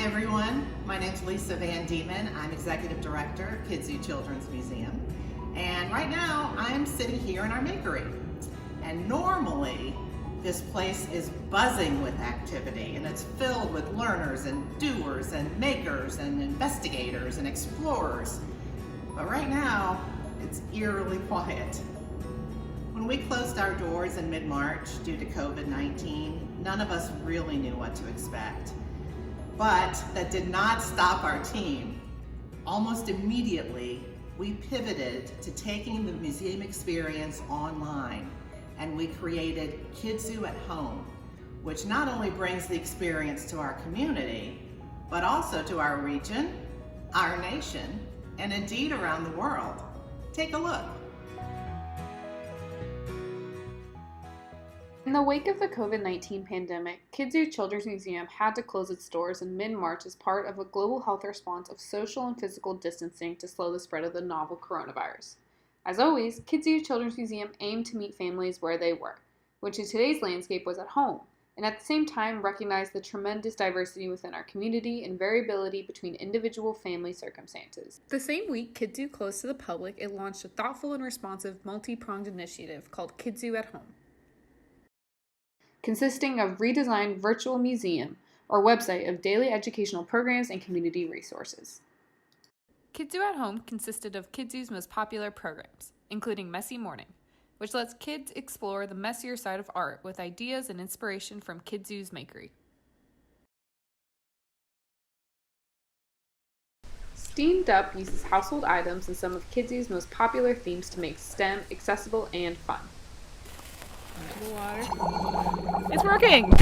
Hi everyone, my name is Lisa Van Diemen. I'm Executive Director of Kidzu Children's Museum. And right now I'm sitting here in our makery. And normally this place is buzzing with activity and it's filled with learners and doers and makers and investigators and explorers. But right now it's eerily quiet. When we closed our doors in mid-March due to COVID-19, none of us really knew what to expect. But that did not stop our team. Almost immediately, we pivoted to taking the museum experience online, and we created Kidzu at Home, which not only brings the experience to our community, but also to our region, our nation, and indeed around the world. Take a look. In the wake of the COVID-19 pandemic, Kidzu Children's Museum had to close its doors in mid-March as part of a global health response of social and physical distancing to slow the spread of the novel coronavirus. As always, Kidzu Children's Museum aimed to meet families where they were, which in today's landscape was at home, and at the same time recognized the tremendous diversity within our community and variability between individual family circumstances. The same week Kidzu closed to the public, it launched a thoughtful and responsive multi-pronged initiative called Kidzu at Home, consisting of redesigned virtual museum or website of daily educational programs and community resources. Kidzu at Home consisted of Kidzu's most popular programs, including Messy Morning, which lets kids explore the messier side of art with ideas and inspiration from Kidzu's makery. Steamed Up uses household items and some of Kidzu's most popular themes to make STEM accessible and fun. Into the water. It's working!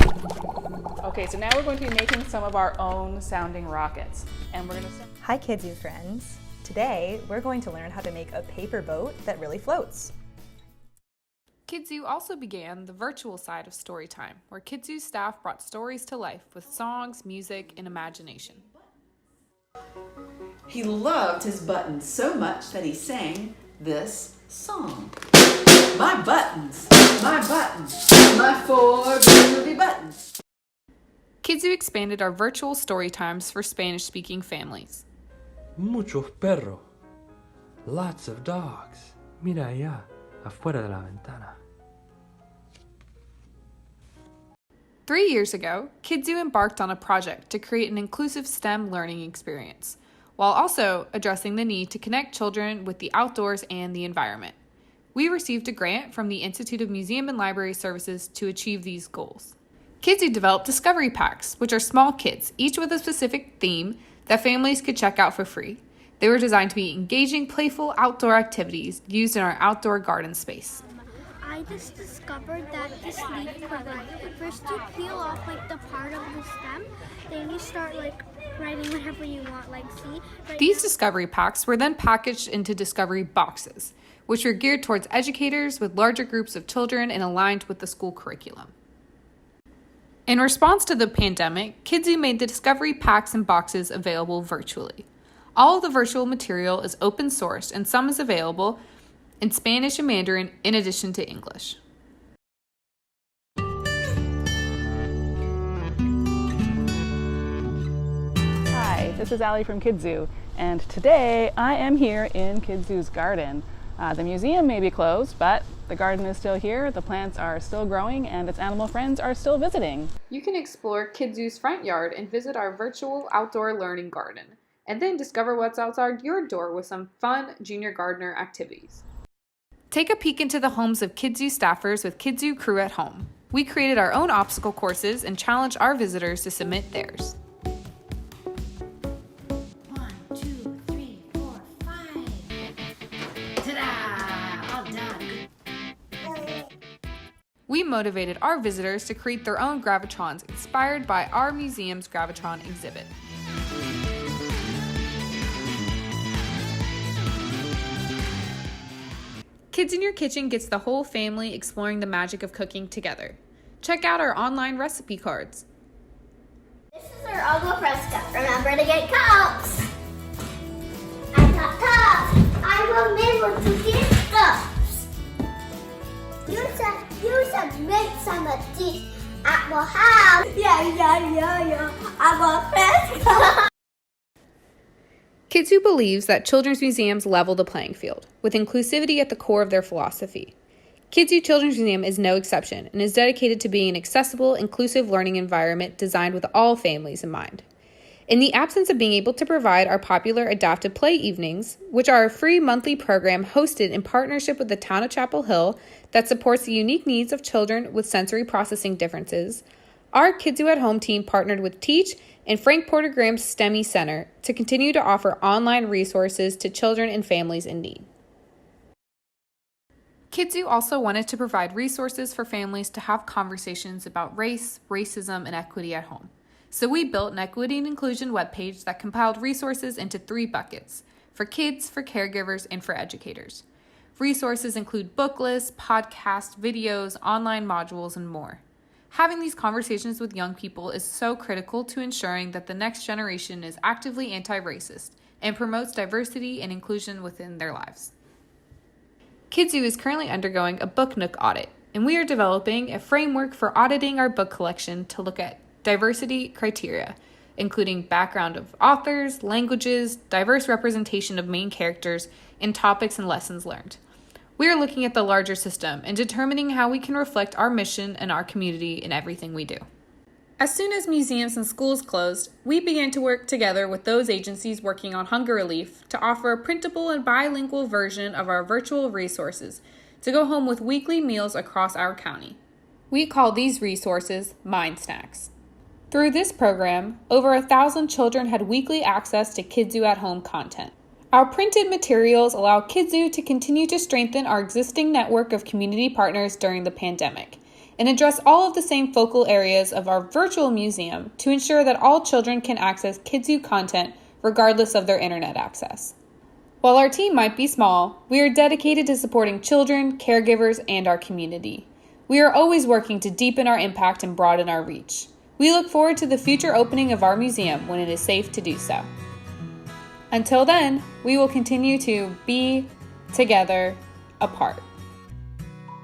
Okay, so now we're going to be making some of our own sounding rockets. And we're going to... Hi Kidzu friends! Today we're going to learn how to make a paper boat that really floats. Kidzu also began the virtual side of Storytime, where Kidzu's staff brought stories to life with songs, music, and imagination. He loved his buttons so much that he sang this song. My buttons, my 4 groovy buttons. Kidzu expanded our virtual story times for Spanish-speaking families. Muchos perros. Lots of dogs. Mira allá, afuera de la ventana. 3 years ago, Kidzu embarked on a project to create an inclusive STEM learning experience, while also addressing the need to connect children with the outdoors and the environment. We received a grant from the Institute of Museum and Library Services to achieve these goals. Kidzu developed discovery packs, which are small kits, each with a specific theme that families could check out for free. They were designed to be engaging, playful outdoor activities used in our outdoor garden space. I just discovered that this leaf program, first you peel off the part of the stem, then you start writing whatever you want, see? These discovery packs were then packaged into discovery boxes, which were geared towards educators with larger groups of children and aligned with the school curriculum. In response to the pandemic, Kidzu made the discovery packs and boxes available virtually. All of the virtual material is open sourced and some is available in Spanish and Mandarin in addition to English. Hi, this is Allie from Kidzu, and today I am here in Kidzu's garden. The museum may be closed, but the garden is still here, the plants are still growing, and its animal friends are still visiting. You can explore Kidzu's front yard and visit our virtual outdoor learning garden, and then discover what's outside your door with some fun junior gardener activities. Take a peek into the homes of Kidzu staffers with Kidzu Crew at Home. We created our own obstacle courses and challenged our visitors to submit theirs. 1, 2, 3, 4, 5. Ta-da! All done. We motivated our visitors to create their own Gravitrons inspired by our museum's Gravitron exhibit. Kids in Your Kitchen gets the whole family exploring the magic of cooking together. Check out our online recipe cards. This is our agua fresca. Remember to get cups. I got cups. I will be able to get cups. You should make some of these At the house. Yeah. I got friends. Kidzu believes that children's museums level the playing field, with inclusivity at the core of their philosophy. Kidzu Children's Museum is no exception and is dedicated to being an accessible, inclusive learning environment designed with all families in mind. In the absence of being able to provide our popular adaptive play evenings, which are a free monthly program hosted in partnership with the town of Chapel Hill that supports the unique needs of children with sensory processing differences, our Kidzu at Home team partnered with Teach and Frank Porter Graham's STEMI Center to continue to offer online resources to children and families in need. Kidzu also wanted to provide resources for families to have conversations about race, racism, and equity at home. So we built an equity and inclusion webpage that compiled resources into 3 buckets: for kids, for caregivers, and for educators. Resources include book lists, podcasts, videos, online modules, and more. Having these conversations with young people is so critical to ensuring that the next generation is actively anti-racist and promotes diversity and inclusion within their lives. Kidzu is currently undergoing a Book Nook audit, and we are developing a framework for auditing our book collection to look at diversity criteria, including background of authors, languages, diverse representation of main characters, and topics and lessons learned. We are looking at the larger system and determining how we can reflect our mission and our community in everything we do. As soon as museums and schools closed, we began to work together with those agencies working on hunger relief to offer a printable and bilingual version of our virtual resources to go home with weekly meals across our county. We call these resources Mind Snacks. Through this program, over 1,000 children had weekly access to Kidzu at Home content. Our printed materials allow Kidzu to continue to strengthen our existing network of community partners during the pandemic and address all of the same focal areas of our virtual museum to ensure that all children can access Kidzu content regardless of their internet access. While our team might be small, we are dedicated to supporting children, caregivers, and our community. We are always working to deepen our impact and broaden our reach. We look forward to the future opening of our museum when it is safe to do so. Until then, we will continue to be together apart.